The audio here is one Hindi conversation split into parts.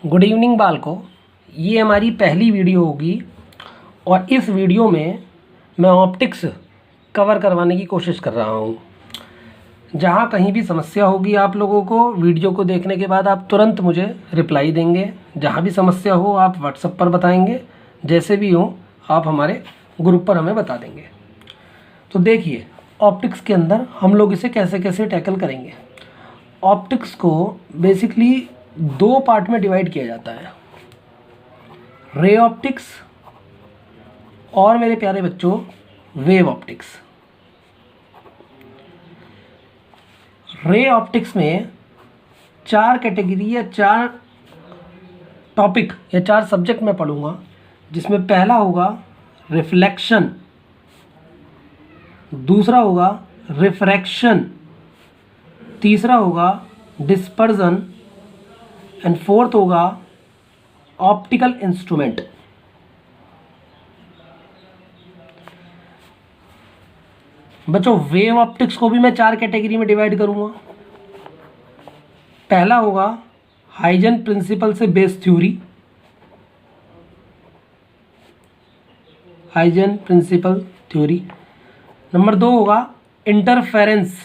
गुड इवनिंग बालको। ये हमारी पहली वीडियो होगी और इस वीडियो में मैं ऑप्टिक्स कवर करवाने की कोशिश कर रहा हूँ। जहाँ कहीं भी समस्या होगी आप लोगों को वीडियो को देखने के बाद आप तुरंत मुझे रिप्लाई देंगे। जहाँ भी समस्या हो आप व्हाट्सएप पर बताएंगे, जैसे भी हो आप हमारे ग्रुप पर हमें बता देंगे। तो देखिए, ऑप्टिक्स के अंदर हम लोग इसे कैसे कैसे टैकल करेंगे। ऑप्टिक्स को बेसिकली दो पार्ट में डिवाइड किया जाता है, रे ऑप्टिक्स और मेरे प्यारे बच्चों वेव ऑप्टिक्स। रे ऑप्टिक्स में चार कैटेगरी या चार टॉपिक या चार सब्जेक्ट मैं पढ़ूंगा, जिसमें पहला होगा रिफ्लेक्शन, दूसरा होगा रिफ्रैक्शन, तीसरा होगा डिस्पर्जन एंड फोर्थ होगा ऑप्टिकल इंस्ट्रूमेंट। बच्चों, वेव ऑप्टिक्स को भी मैं चार कैटेगरी में डिवाइड करूंगा। पहला होगा हाइजन प्रिंसिपल से base theory, Huygens principle theory. Number दो होगा इंटरफेरेंस,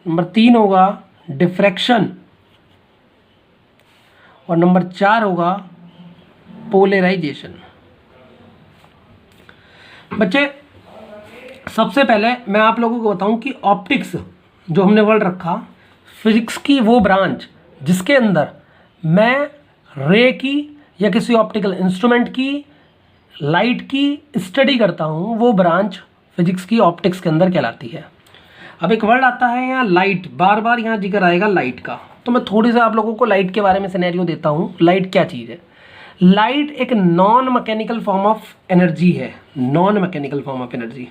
नंबर तीन होगा डिफ्रैक्शन और नंबर चार होगा पोलराइजेशन। बच्चे, सबसे पहले मैं आप लोगों को बताऊं कि ऑप्टिक्स जो हमने वर्ड रखा, फिजिक्स की वो ब्रांच जिसके अंदर मैं रे की या किसी ऑप्टिकल इंस्ट्रूमेंट की, लाइट की स्टडी करता हूं, वो ब्रांच फिजिक्स की ऑप्टिक्स के अंदर कहलाती है। अब एक वर्ड आता है यहाँ लाइट, बार बार यहाँ जिक्र आएगा लाइट का, तो मैं थोड़ी सा आप लोगों को लाइट के बारे में सिनेरियो देता हूँ। लाइट क्या चीज़ है? लाइट एक non mechanical form of energy है। Non mechanical form of energy,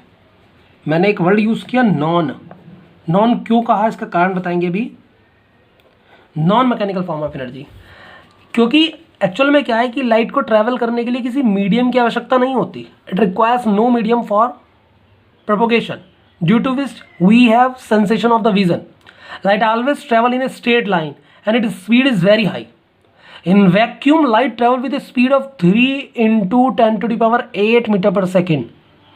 मैंने एक वर्ड यूज़ किया नॉन। नॉन क्यों कहा, इसका कारण बताएंगे अभी। Non mechanical form of energy क्योंकि एक्चुअल में क्या है कि लाइट को ट्रैवल करने के लिए किसी मीडियम की आवश्यकता नहीं होती। It requires no medium for propagation, due to which we have sensation of the vision. Light always travel in a straight line and its speed is very high. In vacuum, light travel with a speed of 3 into 10 to the power 8 metre पर सेकेंड।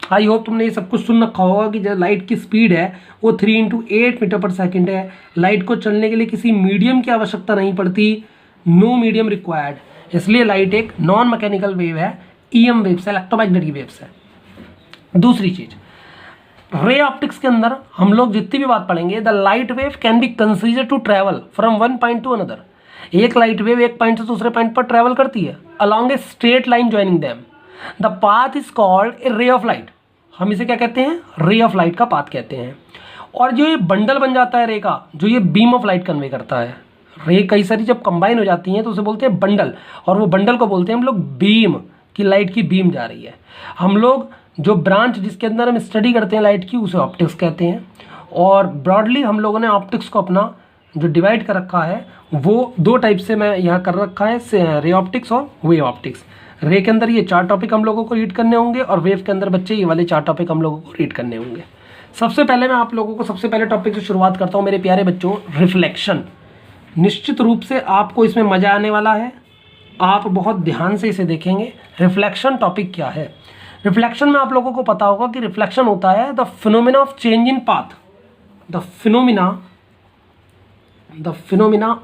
आई होप तुमने ये सब कुछ सुन रखा होगा कि जो लाइट की स्पीड है वो 3 into 8 मीटर पर सेकेंड है। लाइट को चलने के लिए किसी मीडियम की आवश्यकता नहीं पड़ती, नो मीडियम रिक्वायर्ड। इसलिए लाइट एक नॉन मैकेनिकल वेव है, ईएम वेव्स है, इलेक्ट्रोमैग्नेटिक वेव्स है। दूसरी चीज़, रे ऑप्टिक्स के अंदर हम लोग जितनी भी बात पढ़ेंगे, the light wave can be consider to travel from one point to another. एक लाइट वेव एक पॉइंट से दूसरे पॉइंट पर ट्रैवल करती है along a straight line joining them. The path is called a ray of light. हम इसे क्या कहते हैं? रे ऑफ लाइट का पाथ कहते हैं। और जो ये बंडल बन जाता है रे का, जो ये बीम ऑफ लाइट कन्वे करता है, रे कई सारी जब कंबाइन हो जाती हैं तो उसे बोलते हैं बंडल, और वो बंडल को बोलते हैं हम लोग बीम, की लाइट की बीम जा रही है। हम लोग जो ब्रांच जिसके अंदर हम स्टडी करते हैं लाइट की, उसे ऑप्टिक्स कहते हैं। और ब्रॉडली हम लोगों ने ऑप्टिक्स को अपना जो डिवाइड कर रखा है वो दो टाइप से मैं यहाँ कर रखा है, रे ऑप्टिक्स और वेव ऑप्टिक्स। रे के अंदर ये चार टॉपिक हम लोगों को रीड करने होंगे और वेव के अंदर बच्चे ये वाले चार टॉपिक हम लोगों को रीड करने होंगे। सबसे पहले मैं आप लोगों को सबसे पहले टॉपिक से शुरुआत करता हूँ मेरे प्यारे बच्चों, रिफ्लेक्शन। निश्चित रूप से आपको इसमें मज़ा आने वाला है, आप बहुत ध्यान से इसे देखेंगे। रिफ्लेक्शन टॉपिक क्या है? रिफ्लेक्शन में आप लोगों को पता होगा कि रिफ्लेक्शन होता है the phenomena of change in path, the phenomena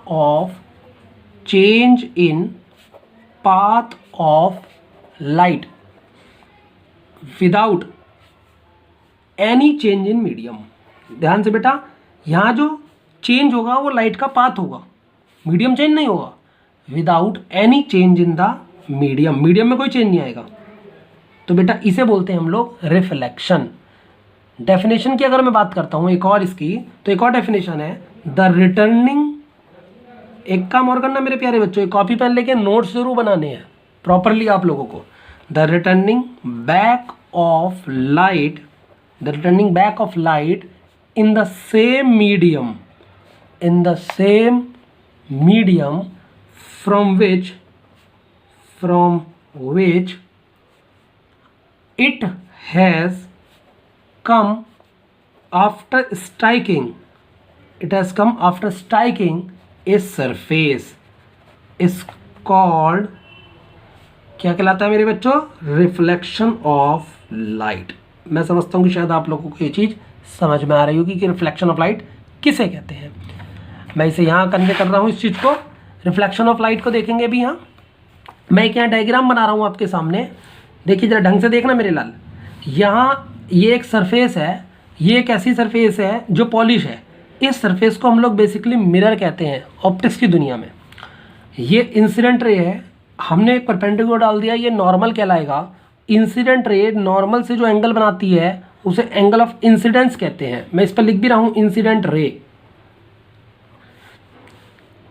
of change in path of light without any change in medium. ध्यान से बेटा, यहाँ जो चेंज होगा वो लाइट का पाथ होगा, मीडियम चेंज नहीं होगा। Without any change in the medium, medium में कोई चेंज नहीं आएगा, तो बेटा इसे बोलते हैं हम लोग रिफ्लेक्शन। डेफिनेशन की अगर मैं बात करता हूँ एक और इसकी, तो एक और डेफिनेशन है द रिटर्निंग। एक काम और करना मेरे प्यारे बच्चों, एक कॉपी पेन लेके नोट्स जरूर बनाने हैं प्रॉपरली आप लोगों को। The returning back of light, the returning back of light in the same medium, in the same medium from which it has come after striking a surface is called, क्या कहलाता है मेरे बच्चों? Reflection of light. मैं समझता हूँ कि शायद आप लोगों को ये चीज़ समझ में आ रही होगी कि रिफ्लेक्शन ऑफ लाइट किसे कहते हैं। मैं इसे यहाँ कन्वे कर रहा हूँ, इस चीज़ को, रिफ्लेक्शन ऑफ लाइट को देखेंगे भी। यहाँ मैं एक यहाँ डायग्राम बना रहा हूँ आपके सामने, देखिए जरा ढंग से देखना मेरे लाल। यहाँ ये एक सरफेस है, ये एक ऐसी सरफेस है जो पॉलिश है। इस सरफेस को हम लोग बेसिकली मिरर कहते हैं ऑप्टिक्स की दुनिया में। ये इंसिडेंट रे है, हमने एक परपेंडिकुलर डाल दिया, ये नॉर्मल कहलाएगा। इंसिडेंट रे नॉर्मल से जो एंगल बनाती है उसे एंगल ऑफ इंसिडेंस कहते हैं। मैं इस पर लिख भी रहा हूँ इंसिडेंट रे।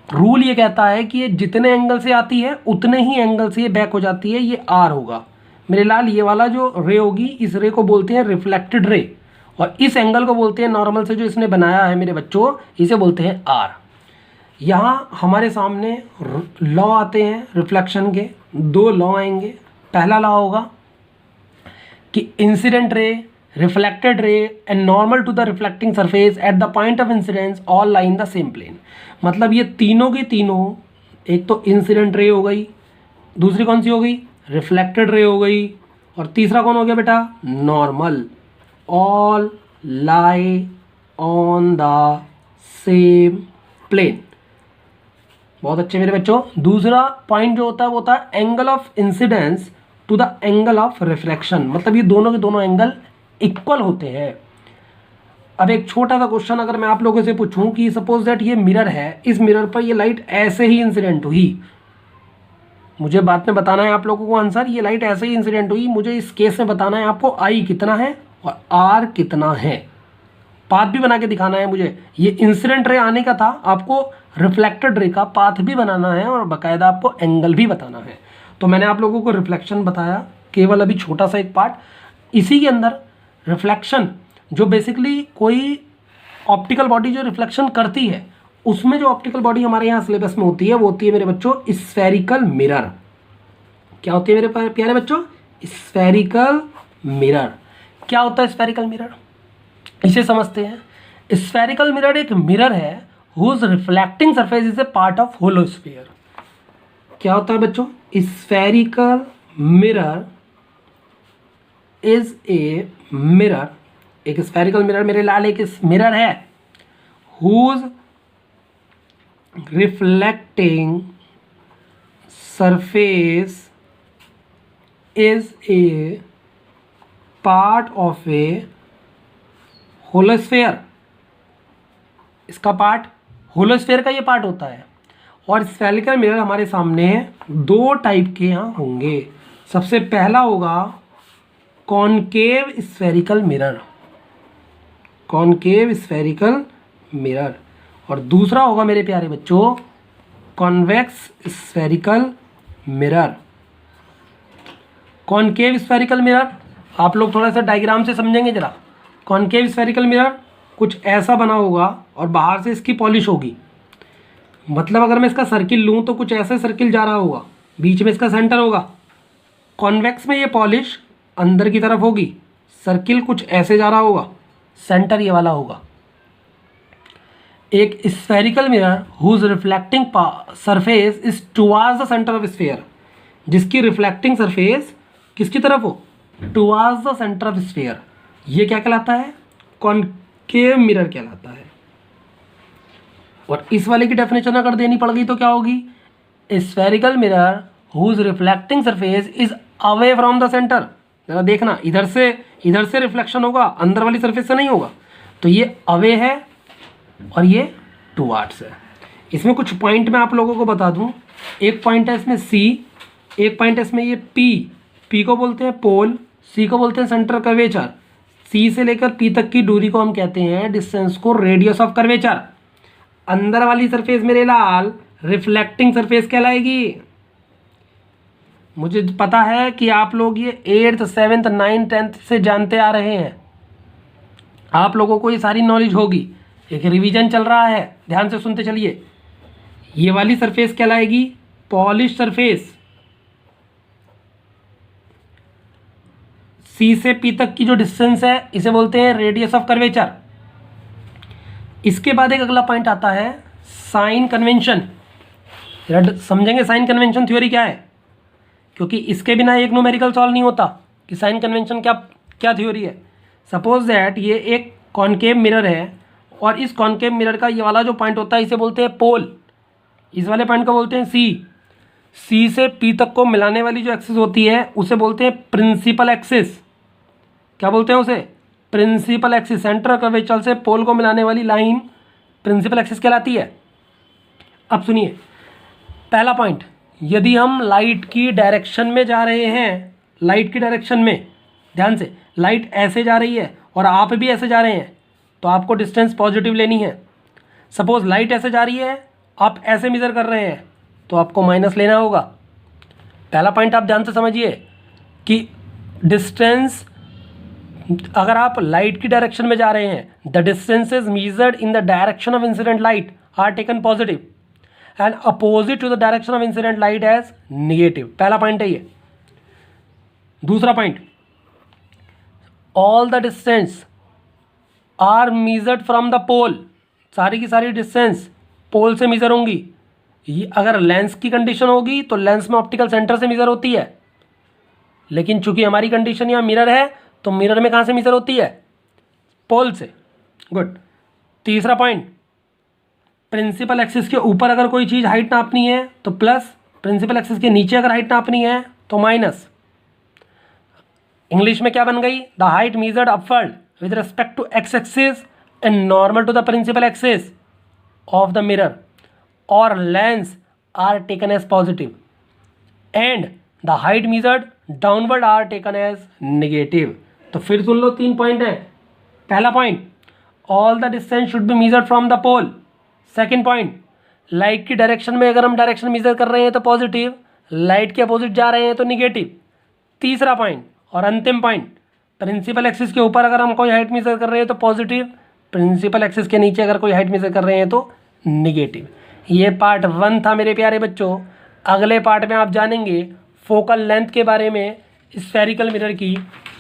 रूल ये कहता है कि ये जितने एंगल से आती है उतने ही एंगल से ये बैक हो जाती है, ये आर होगा मेरे लाल। ये वाला जो रे होगी, इस रे को बोलते हैं रिफ्लेक्टेड रे, और इस एंगल को बोलते हैं नॉर्मल से जो इसने बनाया है मेरे बच्चों, इसे बोलते हैं आर। यहाँ हमारे सामने लॉ आते हैं रिफ्लेक्शन के, दो लॉ आएंगे। पहला लॉ होगा कि incident ray, reflected ray and normal to the reflecting surface at the point of incidence all lie in the same plane. मतलब ये तीनों की तीनों, एक तो इंसिडेंट रे हो गई, दूसरी कौन सी हो गई? रिफ्लेक्टेड रे हो गई, और तीसरा कौन हो गया बेटा? Normal. All lie on the same plane. बहुत अच्छे मेरे बच्चों। दूसरा पॉइंट जो होता है वो होता है angle of incidence to the angle of reflection. मतलब ये दोनों के दोनों एंगल इक्वल होते हैं। अब एक छोटा सा क्वेश्चन अगर मैं आप लोगों से पूछूं कि सपोज दैट ये मिरर है, इस मिरर पर ये लाइट ऐसे ही इंसिडेंट हुई, मुझे बाद में बताना है आप लोगों को आंसर। ये लाइट ऐसे ही इंसिडेंट हुई, मुझे इस केस में बताना है आपको आई कितना है और आर कितना है। पाथ भी बना के दिखाना है मुझे। ये इंसिडेंट रे आने का था, आपको रिफ्लेक्टेड रे का पाथ भी बनाना है और बाकायदा आपको एंगल भी बताना है। तो मैंने आप लोगों को रिफ्लेक्शन बताया, केवल अभी छोटा सा एक पार्ट। इसी के अंदर रिफ्लेक्शन जो बेसिकली कोई ऑप्टिकल बॉडी जो रिफ्लेक्शन करती है, उसमें जो ऑप्टिकल बॉडी हमारे यहाँ सिलेबस में होती है वो होती है मेरे बच्चों स्फेरिकल मिरर। क्या होती है मेरे प्यारे बच्चों? Spherical mirror. क्या होता है स्फेरिकल मिरर? इसे समझते हैं। स्फेरिकल मिरर एक मिरर है whose reflecting surface is a part of hollow sphere. क्या होता है बच्चों? Spherical mirror is a mirror, एक स्फेरिकल मिरर मेरे लाल एक मिरर है whose reflecting surface is a part of a hollow sphere. इसका पार्ट, होलोस्फीयर का ये पार्ट होता है। और स्फेरिकल मिरर हमारे सामने दो टाइप के यहाँ होंगे। सबसे पहला होगा concave spherical mirror, concave spherical mirror, और दूसरा होगा मेरे प्यारे बच्चों convex spherical mirror. Concave spherical mirror आप लोग थोड़ा सा डायग्राम से समझेंगे जरा। कॉनकेव स्फेरिकल मिरर कुछ ऐसा बना होगा और बाहर से इसकी पॉलिश होगी। मतलब अगर मैं इसका सर्किल लूँ तो कुछ ऐसे सर्किल जा रहा होगा, बीच में इसका सेंटर होगा। कॉन्वेक्स में ये पॉलिश अंदर की तरफ होगी, सर्किल कुछ ऐसे जा रहा होगा, सेंटर ये वाला होगा। एक spherical mirror whose reflecting surface is towards the centre of sphere, जिसकी रिफ्लेक्टिंग सरफेस किसकी तरफ हो? Towards the centre of sphere. ये क्या कहलाता है? कॉनकेव मिरर कहलाता है। और इस वाले की डेफिनेशन अगर देनी पड़ गई तो क्या होगी? Spherical mirror whose reflecting surface is away from the centre. जरा देखना, इधर से रिफ्लेक्शन होगा, अंदर वाली सरफेस से नहीं होगा। तो ये अवे है और ये टुवार्ड्स है। इसमें कुछ पॉइंट मैं आप लोगों को बता दूं। एक पॉइंट है इसमें सी, एक पॉइंट है इसमें ये पी को बोलते हैं पोल, सी को बोलते हैं सेंटर कर्वेचर। सी से लेकर पी तक की दूरी को हम कहते हैं डिस्टेंस को रेडियस ऑफ कर्वेचर। अंदर वाली सरफेस मेरे लाल रिफ्लेक्टिंग सरफेस कहलाएगी। मुझे पता है कि आप लोग ये 8th 7th 9th 10th से जानते आ रहे हैं, आप लोगों को ये सारी नॉलेज होगी। एक रिवीजन चल रहा है, ध्यान से सुनते चलिए। ये वाली सरफेस कहलाएगी पॉलिश सरफेस। सी से पी तक की जो डिस्टेंस है इसे बोलते हैं रेडियस ऑफ कर्वेचर। इसके बाद एक अगला पॉइंट आता है साइन कन्वेंशन, समझेंगे साइन कन्वेंशन थ्योरी क्या है, क्योंकि इसके बिना एक न्यूमेरिकल सॉल्व नहीं होता कि साइन कन्वेंशन क्या क्या थ्योरी है। सपोज दैट ये एक कॉनकेव मिरर है और इस कॉनकेव मिरर का ये वाला जो पॉइंट होता है इसे बोलते हैं पोल, इस वाले पॉइंट को बोलते हैं सी से पी तक को मिलाने वाली जो एक्सिस होती है उसे बोलते हैं प्रिंसिपल एक्सिस। क्या बोलते हैं उसे? Principal axis. सेंटर कर्वेचर से पोल को मिलाने वाली लाइन प्रिंसिपल एक्सिस कहलाती है। अब सुनिए पहला पॉइंट, यदि हम लाइट की डायरेक्शन में जा रहे हैं, लाइट की डायरेक्शन में, ध्यान से, लाइट ऐसे जा रही है और आप भी ऐसे जा रहे हैं, तो आपको डिस्टेंस पॉजिटिव लेनी है। सपोज लाइट ऐसे जा रही है, आप ऐसे मेजर कर रहे हैं, तो आपको माइनस लेना होगा। पहला पॉइंट आप ध्यान से समझिए कि डिस्टेंस, अगर आप लाइट की डायरेक्शन में जा रहे हैं, the distance is measured in the direction of incident light are taken positive and opposite to the direction of incident light as negative. पहला पॉइंट है ये। दूसरा point, all the distance are measured from the pole, सारी की सारी डिस्टेंस पोल से मेजर होंगी। ये अगर लेंस की कंडीशन होगी तो लेंस में ऑप्टिकल सेंटर से मेजर होती है, लेकिन चूंकि हमारी कंडीशन यहाँ मिरर है तो मिरर में कहाँ से मेजर होती है? पोल से। गुड। तीसरा पॉइंट, प्रिंसिपल एक्सिस के ऊपर अगर कोई चीज़ हाइट नापनी है तो प्लस, प्रिंसिपल एक्सिस के नीचे अगर हाइट नापनी है तो माइनस। इंग्लिश में क्या बन गई? The height measured upward with respect to x axis and normal to the principal axis of the mirror और lens are taken as positive and the height measured downward are taken as negative. तो फिर सुन लो, 3 पॉइंट है। पहला point, all the distance should be measured from the pole. Second point, light की डायरेक्शन में अगर हम डायरेक्शन मेजर कर रहे हैं तो पॉजिटिव, लाइट के अपोजिट जा रहे हैं तो निगेटिव। तीसरा पॉइंट और अंतिम पॉइंट, प्रिंसिपल एक्सिस के ऊपर अगर हम कोई हाइट मेजर कर रहे हैं तो पॉजिटिव, प्रिंसिपल एक्सिस के नीचे अगर कोई हाइट मेजर कर रहे हैं तो निगेटिव। ये पार्ट 1 था मेरे प्यारे बच्चों। अगले पार्ट में आप जानेंगे फोकल लेंथ के बारे में, स्फेरिकल मिरर की,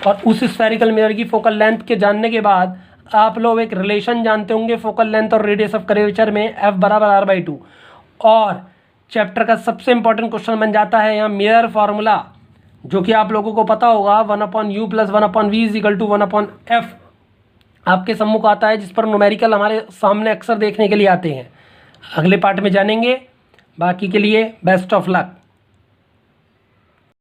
और उस स्फेरिकल मिरर की फोकल लेंथ के जानने के बाद आप लोग एक रिलेशन जानते होंगे फोकल लेंथ और रेडियस ऑफ कर्वेचर में, F बराबर R/2। और चैप्टर का सबसे इंपॉर्टेंट क्वेश्चन बन जाता है यहाँ मिरर फार्मूला, जो कि आप लोगों को पता होगा 1/u + 1/v = 1/f आपके सम्मुख आता है, जिस पर न्यूमेरिकल हमारे सामने अक्सर देखने के लिए आते हैं। अगले पार्ट में जानेंगे। बाकी के लिए बेस्ट ऑफ लक।